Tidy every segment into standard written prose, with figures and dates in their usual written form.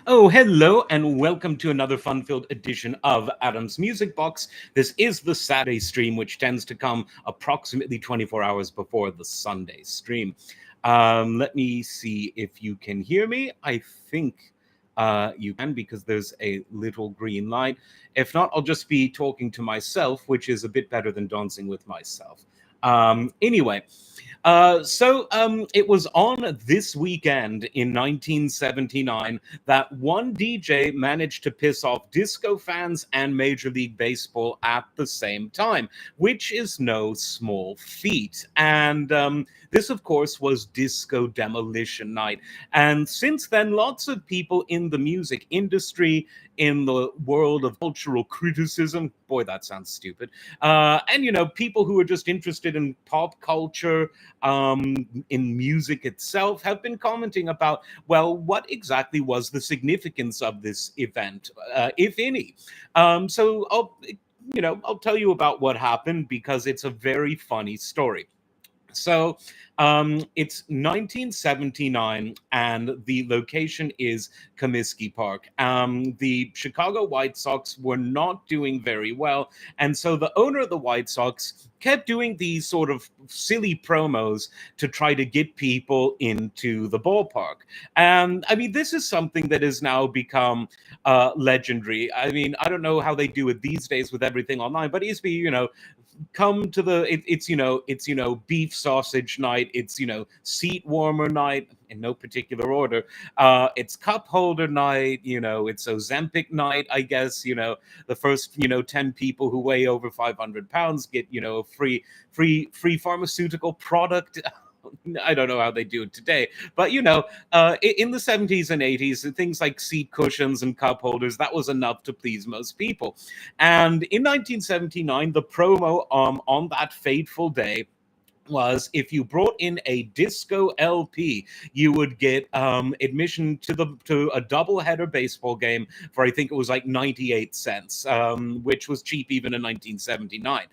Oh, hello, and welcome to another fun filled edition of Adam's Music Box. This is the Saturday stream, which tends to come approximately 24 hours before the Sunday stream. Let me see if you can hear me. I think you can because there's a little green light. If not, I'll just be talking to myself, which is a bit better than dancing with myself. Anyway. It was on this weekend in 1979 that one DJ managed to piss off disco fans and Major League Baseball at the same time, which is no small feat. And this, of course, was Disco Demolition Night. And since then, lots of people in the music industry, in the world of cultural criticism, boy, that sounds stupid, people who are just interested in pop culture, in music itself, have been commenting about, well, what exactly was the significance of this event, if any. I'll tell you about what happened because it's a very funny story. So it's 1979, and the location is Comiskey Park. The Chicago White Sox were not doing very well, and so the owner of the White Sox kept doing these sort of silly promos to try to get people into the ballpark. And I mean, this is something that has now become legendary. I mean, I don't know how they do it these days with everything online, but it used to be, come to it's beef sausage night, it's seat warmer night, in no particular order. It's cup holder night, it's Ozempic night, I guess. The first 10 people who weigh over 500 pounds get a free pharmaceutical product. I don't know how they do it today, but in the 70s and 80s, things like seat cushions and cup holders, that was enough to please most people. And in 1979, the promo on that fateful day was if you brought in a disco LP, you would get admission to a doubleheader baseball game for, I think it was like 98 cents, which was cheap even in 1979.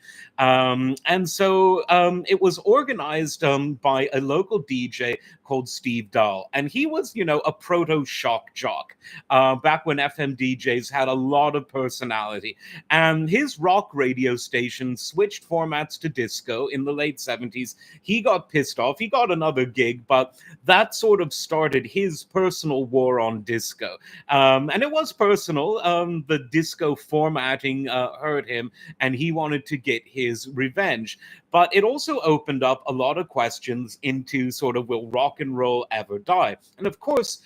It was organized by a local DJ called Steve Dahl, and he was a proto shock jock back when FM DJs had a lot of personality. And his rock radio station switched formats to disco in the late 70s. He got pissed off. He got another gig, but that sort of started his personal war on disco. And it was personal. The disco formatting hurt him, and he wanted to get his revenge. But it also opened up a lot of questions into sort of, will rock and roll ever die? And of course,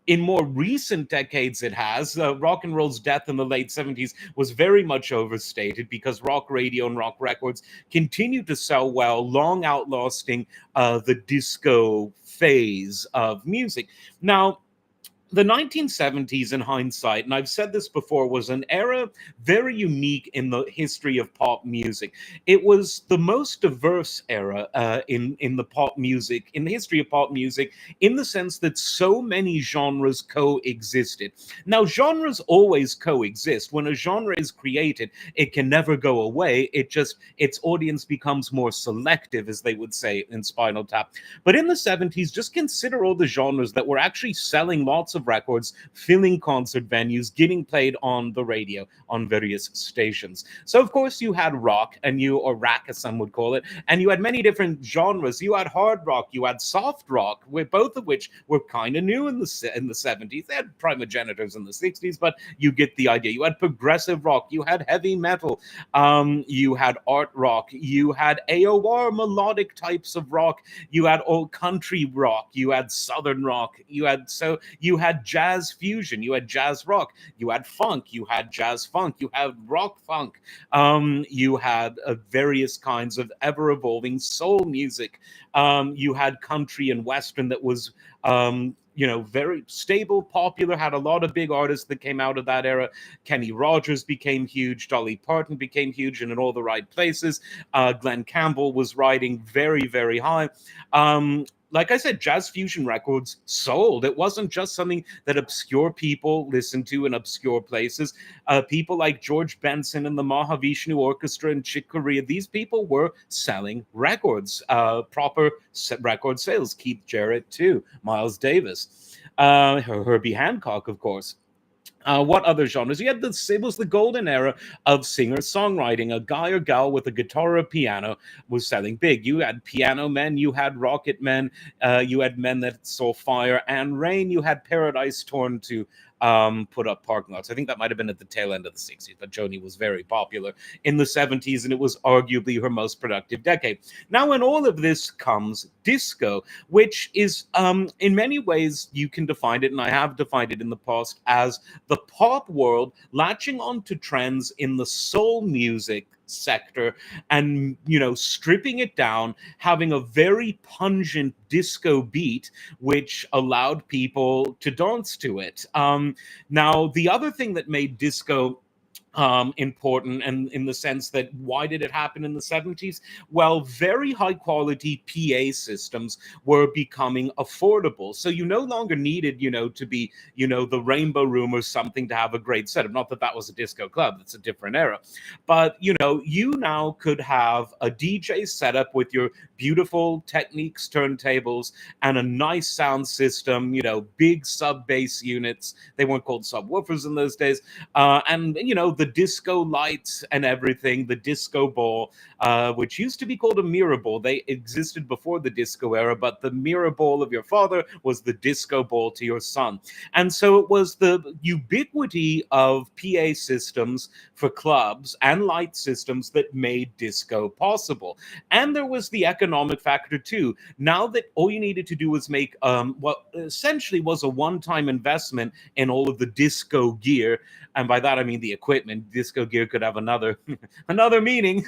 in more recent decades, it has. Rock and roll's death in the late 70s was very much overstated because rock radio and rock records continue to sell well, long outlasting the disco phase of music. Now, the 1970s, in hindsight, and I've said this before, was an era very unique in the history of pop music. It was the most diverse era in the pop music, in the history of pop music, in the sense that so many genres coexisted. Now, genres always coexist. When a genre is created, it can never go away. Its audience becomes more selective, as they would say in Spinal Tap. But in the 70s, just consider all the genres that were actually selling lots of records, filling concert venues, getting played on the radio on various stations. So of course you had rock, or rack as some would call it, and you had many different genres. You had hard rock, you had soft rock, both of which were kind of new in the 70s. They had primogenitors in the 60s, but you get the idea. You had progressive rock, you had heavy metal, you had art rock, you had AOR melodic types of rock, you had old country rock, you had southern rock, you had jazz fusion, you had jazz rock, you had funk, you had jazz funk, you had rock funk, you had various kinds of ever evolving soul music, you had country and western that was very stable, popular, had a lot of big artists that came out of that era. Kenny Rogers became huge, Dolly Parton became huge and in all the right places. Glenn Campbell was riding very, very high. Like I said, jazz fusion records sold. It wasn't just something that obscure people listened to in obscure places. People like George Benson and the Mahavishnu Orchestra and Chick Corea, these people were selling records, proper record sales. Keith Jarrett too, Miles Davis. Herbie Hancock, of course. What other genres? You had this, it was the golden era of singer songwriting. A guy or gal with a guitar or piano was selling big. You had piano men, you had rocket men, you had men that saw fire and rain, you had Paradise Torn to put up parking lots. I think that might have been at the tail end of the 60s, but Joni was very popular in the 70s, and it was arguably her most productive decade. Now, in all of this comes disco, which is, in many ways, you can define it, and I have defined it in the past, as the pop world latching onto trends in the soul music sector and stripping it down, having a very pungent disco beat which allowed people to dance to it. Now the other thing that made disco important, and in the sense that why did it happen in the 70s? Well, very high quality PA systems were becoming affordable, so you no longer needed to be the Rainbow Room or something to have a great setup. Not that that was a disco club, that's a different era, but you now could have a DJ setup with your beautiful Techniques turntables and a nice sound system, big sub bass units. They weren't called subwoofers in those days, and the disco lights and everything, the disco ball, which used to be called a mirror ball. They existed before the disco era, but the mirror ball of your father was the disco ball to your son. And so it was the ubiquity of PA systems for clubs and light systems that made disco possible. And there was the economic factor too. Now that all you needed to do was make what essentially was a one-time investment in all of the disco gear, and by that I mean the equipment. Disco gear could have another another meaning.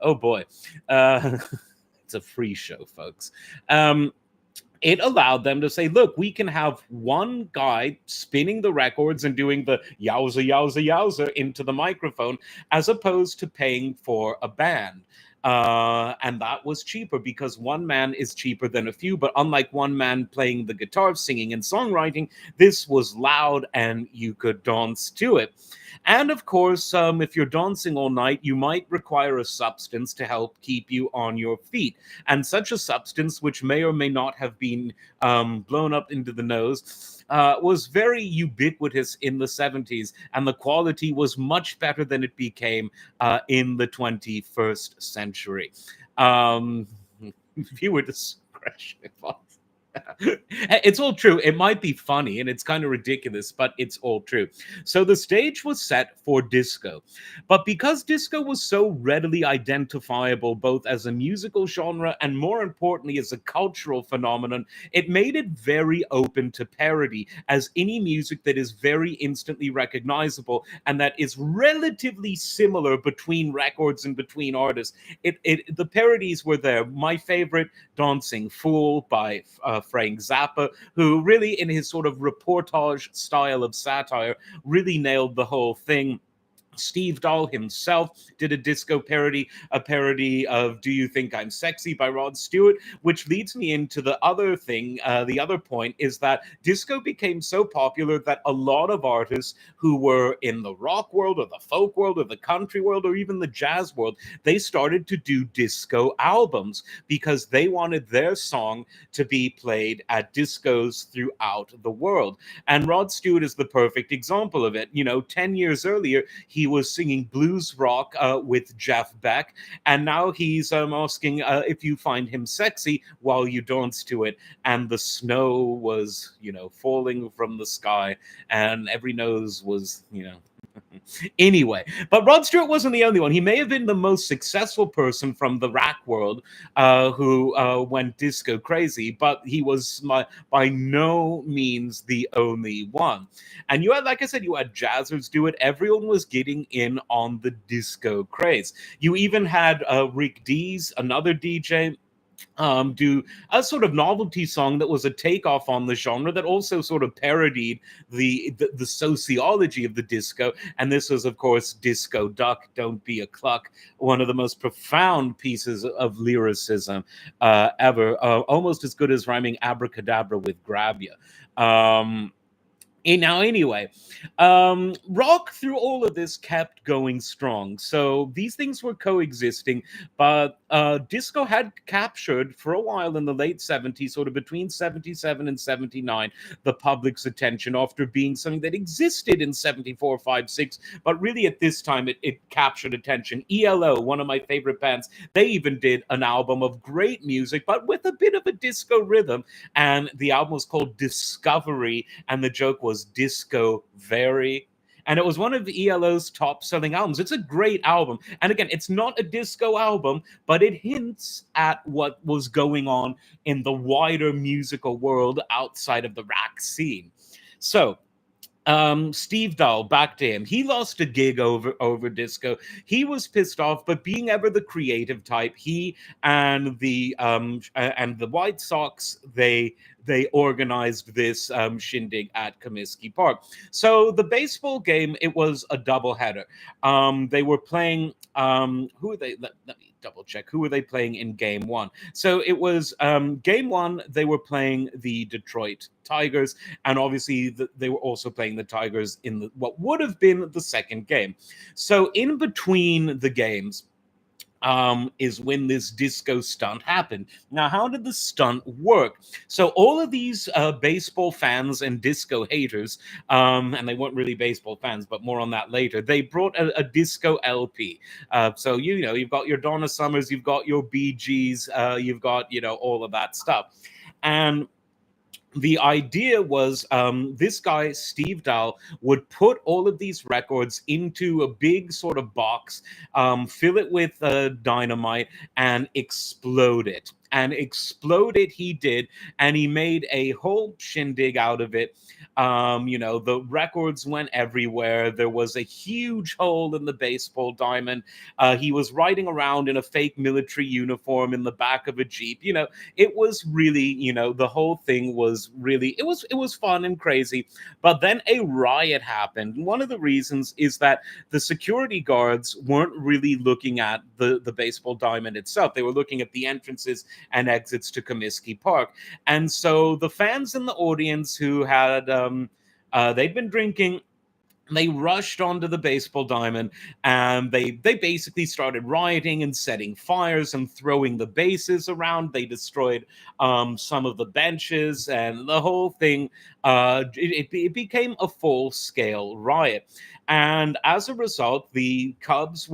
Oh boy, it's a free show, folks. It allowed them to say, look, we can have one guy spinning the records and doing the yowza, yowza, yowza into the microphone, as opposed to paying for a band. And that was cheaper because one man is cheaper than a few. But unlike one man playing the guitar, singing, and songwriting, this was loud and you could dance to it. And of course, if you're dancing all night, you might require a substance to help keep you on your feet. And such a substance, which may or may not have been blown up into the nose, was very ubiquitous in the 70s, and the quality was much better than it became in the 21st century. Viewer discretion. It's all true. It might be funny and it's kind of ridiculous, but it's all true. So the stage was set for disco. But because disco was so readily identifiable both as a musical genre and more importantly as a cultural phenomenon, it made it very open to parody, as any music that is very instantly recognizable and that is relatively similar between records and between artists. The parodies were there. My favorite, Dancing Fool by Frank Zappa, who really, in his sort of reportage style of satire, really nailed the whole thing. Steve Dahl himself did a disco parody, a parody of Do You Think I'm Sexy by Rod Stewart, which leads me into the other thing. The other point is that disco became so popular that a lot of artists who were in the rock world or the folk world or the country world or even the jazz world, they started to do disco albums because they wanted their song to be played at discos throughout the world. And Rod Stewart is the perfect example of it. 10 years earlier, he was singing blues rock with Jeff Beck, and now he's asking if you find him sexy while you dance to it. And the snow was, falling from the sky, and every nose was, Anyway, but Rod Stewart wasn't the only one. He may have been the most successful person from the rock world who went disco crazy, but he was by no means the only one. And you had, like I said, you had jazzers do it. Everyone was getting in on the disco craze. You even had Rick Dees, another DJ, do a sort of novelty song that was a takeoff on the genre that also sort of parodied the sociology of the disco. And this was, of course, Disco Duck, Don't Be a Cluck, one of the most profound pieces of lyricism ever, almost as good as rhyming abracadabra with grab ya. Anyway, rock through all of this kept going strong. So these things were coexisting, but disco had captured for a while in the late 70s, sort of between 77 and 79, the public's attention after being something that existed in 74, 5, 6, but really at this time it captured attention. ELO, one of my favorite bands, they even did an album of great music, but with a bit of a disco rhythm. And the album was called Discovery, and the joke was disco very. And it was one of ELO's top selling albums. It's a great album. And again, it's not a disco album, but it hints at what was going on in the wider musical world outside of the rock scene. So, Steve Dahl, back to him. He lost a gig over disco. He was pissed off, but being ever the creative type, he and the White Sox, they organized this shindig at Comiskey Park. So the baseball game, it was a doubleheader. They were playing. Who are they? Let me double check. Who were they playing in game one? So it was game one. They were playing the Detroit Tigers, and obviously they were also playing the Tigers in what would have been the second game. So in between the games, is when this disco stunt happened. Now, how did the stunt work? So all of these baseball fans and disco haters, and they weren't really baseball fans, but more on that later, they brought a disco LP. So, you've got your Donna Summers, you've got your Bee Gees, you've got, all of that stuff. And the idea was this guy, Steve Dahl, would put all of these records into a big sort of box, fill it with dynamite, and explode it. And explode it he did, and he made a whole shindig out of it. The records went everywhere. There was a huge hole in the baseball diamond. He was riding around in a fake military uniform in the back of a Jeep. It was really, the whole thing was really, it was fun and crazy. But then a riot happened. One of the reasons is that the security guards weren't really looking at the baseball diamond itself. They were looking at the entrances and exits to Comiskey Park. And so the fans in the audience who had, they'd been drinking, they rushed onto the baseball diamond, and they basically started rioting and setting fires and throwing the bases around. They destroyed some of the benches, and the whole thing, it became a full-scale riot. And as a result, the Cubs,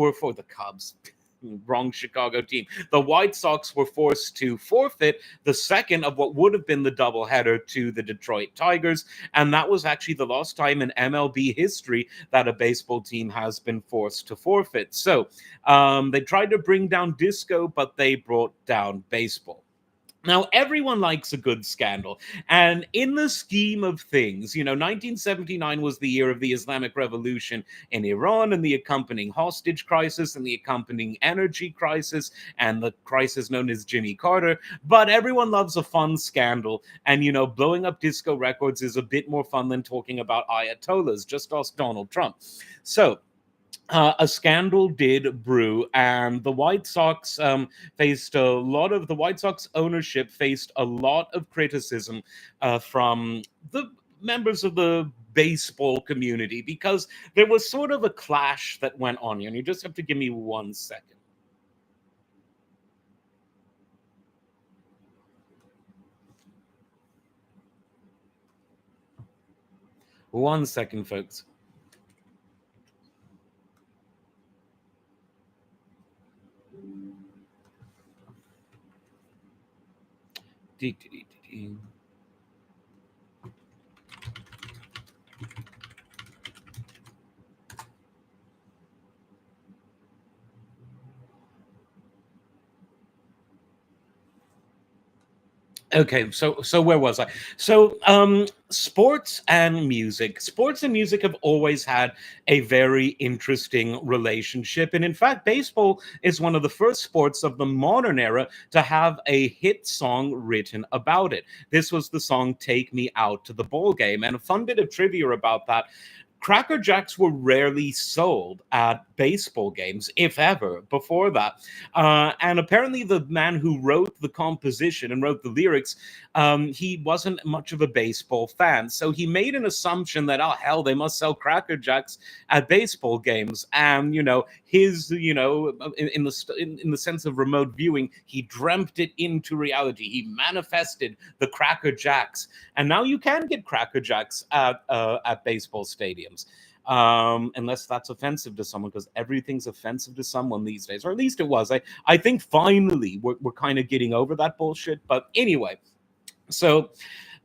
wrong Chicago team. The White Sox were forced to forfeit the second of what would have been the doubleheader to the Detroit Tigers. And that was actually the last time in MLB history that a baseball team has been forced to forfeit. So they tried to bring down disco, but they brought down baseball. Now, everyone likes a good scandal. And in the scheme of things, 1979 was the year of the Islamic Revolution in Iran and the accompanying hostage crisis and the accompanying energy crisis and the crisis known as Jimmy Carter. But everyone loves a fun scandal. And, blowing up disco records is a bit more fun than talking about Ayatollahs. Just ask Donald Trump. So, a scandal did brew, and the White Sox the White Sox ownership faced a lot of criticism from the members of the baseball community, because there was sort of a clash that went on here. And you just have to give me 1 second. One second, folks. Okay, so where was I? So sports and music have always had a very interesting relationship, and in fact, baseball is one of the first sports of the modern era to have a hit song written about it. This was the song "Take Me Out to the Ball Game," and a fun bit of trivia about that. Cracker Jacks were rarely sold at baseball games, if ever, before that. And apparently, the man who wrote the composition and wrote the lyrics, he wasn't much of a baseball fan. So he made an assumption that, oh, hell, they must sell Cracker Jacks at baseball games. And, in the sense of remote viewing, he dreamt it into reality. He manifested the Cracker Jacks. And now you can get Cracker Jacks at baseball stadiums, unless that's offensive to someone, because everything's offensive to someone these days, or at least it was. I think finally we're kind of getting over that bullshit. But anyway, so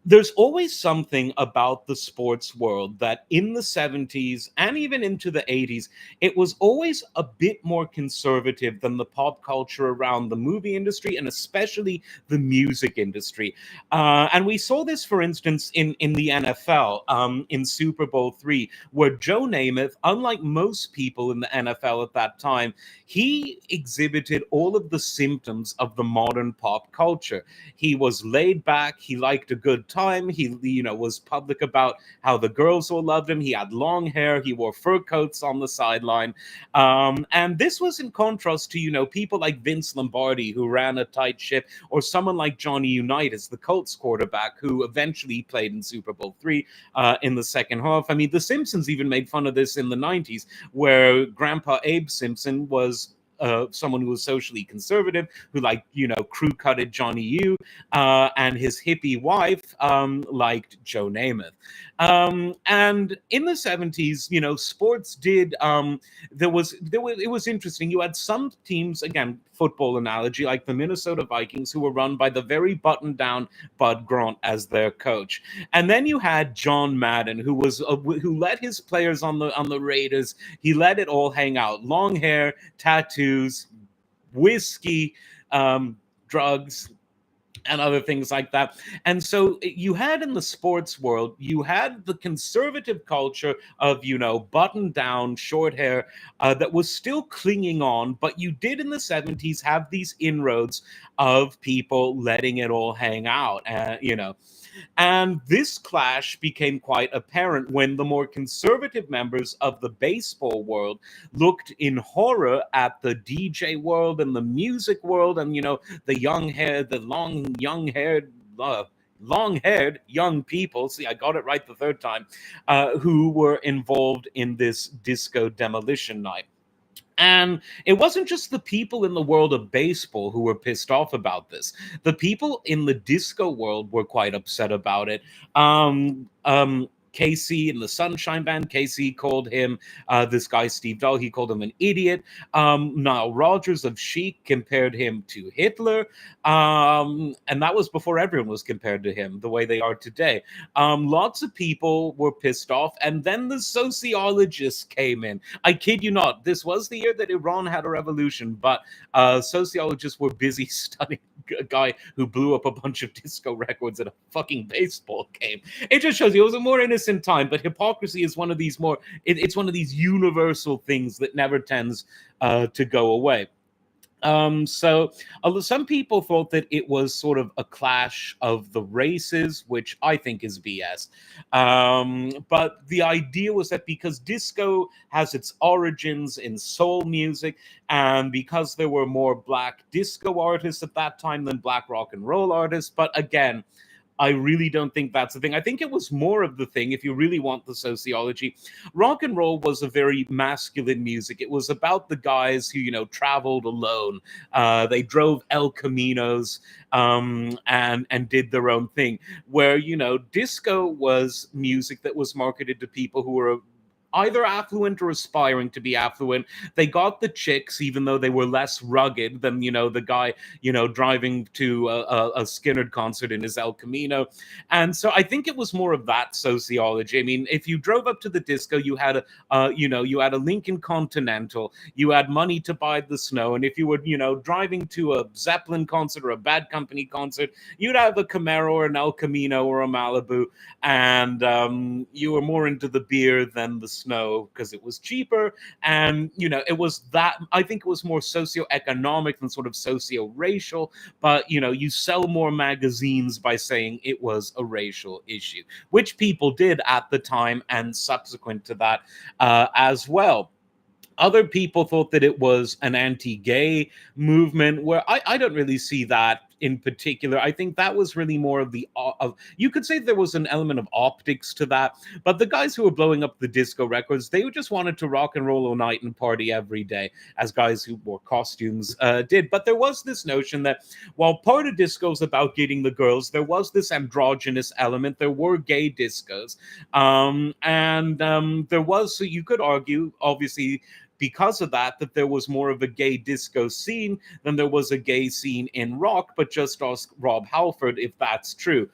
there's always something about the sports world that in the 70s and even into the 80s, it was always a bit more conservative than the pop culture around the movie industry and especially the music industry. And we saw this, for instance, in the NFL, in Super Bowl III, where Joe Namath, unlike most people in the NFL at that time, he exhibited all of the symptoms of the modern pop culture. He was laid back. He liked a good time. He, was public about how the girls all loved him. He had long hair. He wore fur coats on the sideline. And this was in contrast to, people like Vince Lombardi, who ran a tight ship, or someone like Johnny Unitas, the Colts quarterback, who eventually played in Super Bowl III in the second half. I mean, The Simpsons even made fun of this in the 90s, where Grandpa Abe Simpson was someone who was socially conservative, who crew cutted Johnny U, and his hippie wife liked Joe Namath. And in the 70s, sports did. It was interesting. You had some teams, again, football analogy, like the Minnesota Vikings, who were run by the very buttoned-down Bud Grant as their coach, and then you had John Madden, who let his players on the Raiders. He let it all hang out: long hair, tattoos, whiskey, drugs, and other things like that. And so you had in the sports world, you had the conservative culture of, button down, short hair, that was still clinging on. But you did in the 70s have these inroads of people letting it all hang out, And this clash became quite apparent when the more conservative members of the baseball world looked in horror at the DJ world and the music world, and long-haired young people. See, I got it right the third time, who were involved in this disco demolition night. And it wasn't just the people in the world of baseball who were pissed off about this. The people in the disco world were quite upset about it. Casey in the Sunshine Band, Casey called him, this guy Steve Dahl, he called him an idiot. Nile Rodgers of Chic compared him to Hitler. And that was before everyone was compared to him the way they are today. Lots of people were pissed off. And then the sociologists came in. I kid you not, this was the year that Iran had a revolution, but sociologists were busy studying a guy who blew up a bunch of disco records at a fucking baseball game. It just shows you it was a more innocent time, but hypocrisy is one of these it's one of these universal things that never tends to go away. So some people thought that it was sort of a clash of the races, which I think is BS. But the idea was that because disco has its origins in soul music, and because there were more black disco artists at that time than black rock and roll artists, but again, I really don't think that's the thing. I think it was more of the thing, if you really want the sociology. Rock and roll was a very masculine music. It was about the guys who, traveled alone. They drove El Caminos and did their own thing. Where, disco was music that was marketed to people who were either affluent or aspiring to be affluent. They got the chicks, even though they were less rugged than, the guy, driving to a Skynyrd concert in his El Camino. And so I think it was more of that sociology. I mean, if you drove up to the disco, you had you had a Lincoln Continental, you had money to buy the snow. And if you were, driving to a Zeppelin concert or a Bad Company concert, you'd have a Camaro or an El Camino or a Malibu. And, you were more into the beer than the snow because it was cheaper. And, it was that, I think it was more socioeconomic than sort of socio-racial, but, you sell more magazines by saying it was a racial issue, which people did at the time and subsequent to that as well. Other people thought that it was an anti-gay movement, where I don't really see that in particular. I think that was really more of of, you could say there was an element of optics to that, but the guys who were blowing up the disco records, they just wanted to rock and roll all night and party every day, as guys who wore costumes did. But there was this notion that while part of disco is about getting the girls, there was this androgynous element. There were gay discos, and there was, so you could argue, obviously, because of that, that there was more of a gay disco scene than there was a gay scene in rock. But just ask Rob Halford if that's true.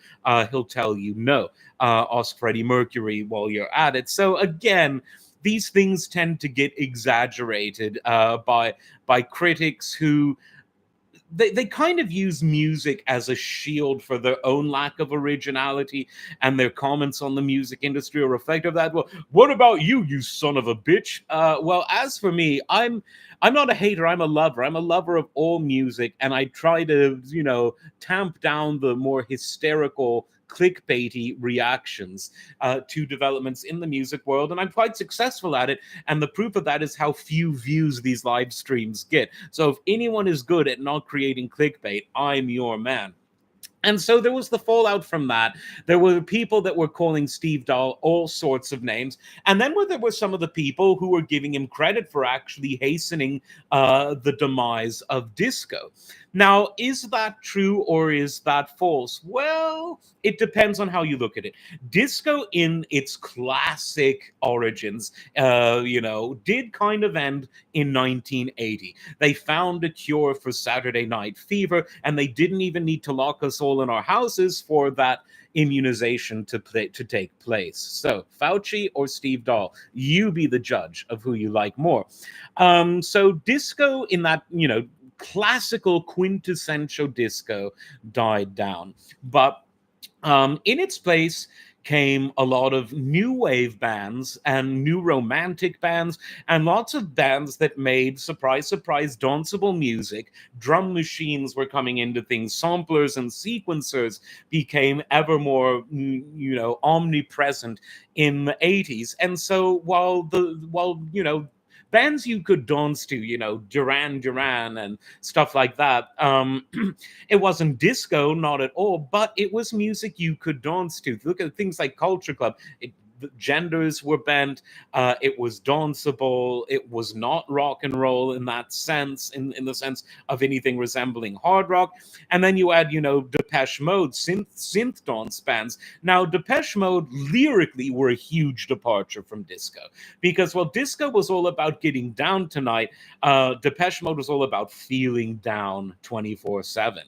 He'll tell you no. Ask Freddie Mercury while you're at it. So again, these things tend to get exaggerated by critics who they kind of use music as a shield for their own lack of originality, and their comments on the music industry are reflective of that. Well, what about you, you son of a bitch? Well, as for me, I'm not a hater. I'm a lover. I'm a lover of all music, and I try to, tamp down the more hysterical, clickbaity reactions to developments in the music world, and I'm quite successful at it. And the proof of that is how few views these live streams get. So if anyone is good at not creating clickbait, I'm your man. And so there was the fallout from that. There were people that were calling Steve Dahl all sorts of names. And then there were some of the people who were giving him credit for actually hastening the demise of disco. Now, is that true or is that false? Well, it depends on how you look at it. Disco, in its classic origins, did kind of end in 1980. They found a cure for Saturday Night Fever, and they didn't even need to lock us all in our houses for that immunization to take place. So, Fauci or Steve Dahl, you be the judge of who you like more. So, disco in that, classical quintessential disco died down. But in its place came a lot of new wave bands and new romantic bands, and lots of bands that made, surprise, surprise, danceable music. Drum machines were coming into things. Samplers and sequencers became ever more, omnipresent in the 80s. And so while bands you could dance to, Duran Duran and stuff like that. It wasn't disco, not at all, but it was music you could dance to. Look at things like Culture Club. The genders were bent. It was danceable. It was not rock and roll in that sense, in the sense of anything resembling hard rock. And then you add, Depeche Mode, synth dance bands. Now, Depeche Mode lyrically were a huge departure from disco, because while disco was all about getting down tonight, Depeche Mode was all about feeling down 24/7.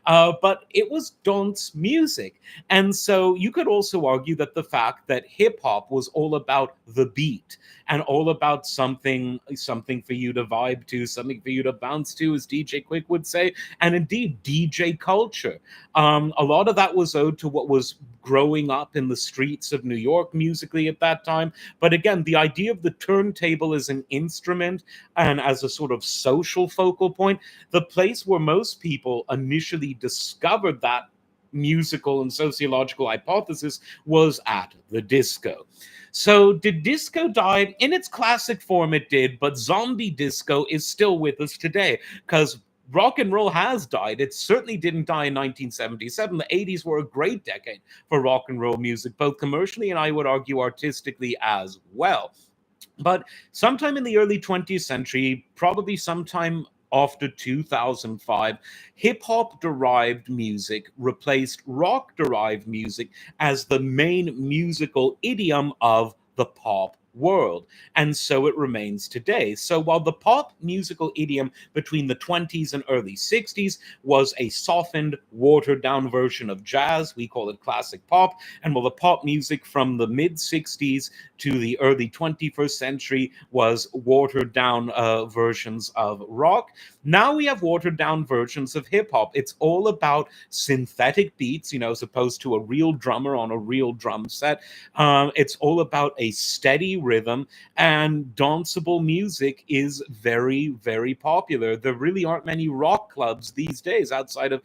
But it was dance music. And so you could also argue that the fact that hip hop was all about the beat and all about something for you to vibe to, something for you to bounce to, as DJ Quick would say, and indeed DJ culture. A lot of that was owed to what was growing up in the streets of New York musically at that time. But again, the idea of the turntable as an instrument and as a sort of social focal point, the place where most people initially discovered that musical and sociological hypothesis was at the disco. So did disco die? In its classic form, it did, but zombie disco is still with us today, because rock and roll has died. It certainly didn't die in 1977. The 80s were a great decade for rock and roll music, both commercially and I would argue artistically as well. But sometime in the early 20th century, probably sometime after 2005, hip hop derived music replaced rock derived music as the main musical idiom of the pop world. And so it remains today. So while the pop musical idiom between the 20s and early 60s was a softened, watered down version of jazz, we call it classic pop. And while the pop music from the mid 60s to the early 21st century was watered down versions of rock, now we have watered down versions of hip hop. It's all about synthetic beats, as opposed to a real drummer on a real drum set. It's all about a steady rhythm, and danceable music is very, very popular. There really aren't many rock clubs these days outside of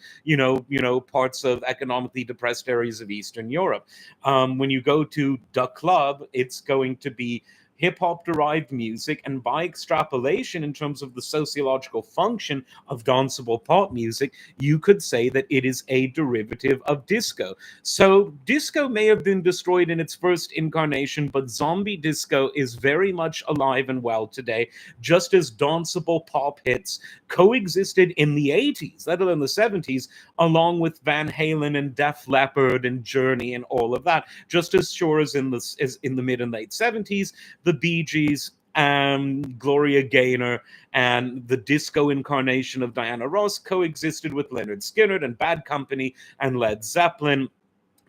parts of economically depressed areas of Eastern Europe. When you go to the club, it's going to be hip hop derived music, and by extrapolation, in terms of the sociological function of danceable pop music, you could say that it is a derivative of disco. So, disco may have been destroyed in its first incarnation, but zombie disco is very much alive and well today, just as danceable pop hits coexisted in the 80s, let alone the 70s, along with Van Halen and Def Leppard and Journey and all of that. Just as sure as in the mid and late 70s, the Bee Gees and Gloria Gaynor and the disco incarnation of Diana Ross coexisted with Leonard Skinner and Bad Company and Led Zeppelin,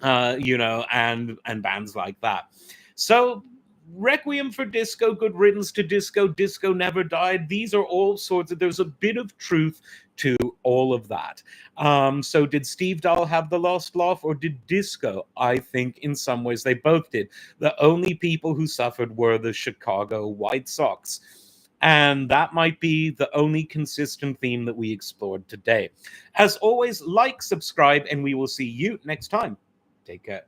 and bands like that. So Requiem for Disco, Good Riddance to Disco, Disco Never Died. These are all sorts of, there's a bit of truth to all of that. So did Steve Dahl have the lost laugh, or did disco? I think in some ways they both did. The only people who suffered were the Chicago White Sox. And that might be the only consistent theme that we explored today. As always, like, subscribe, and we will see you next time. Take care.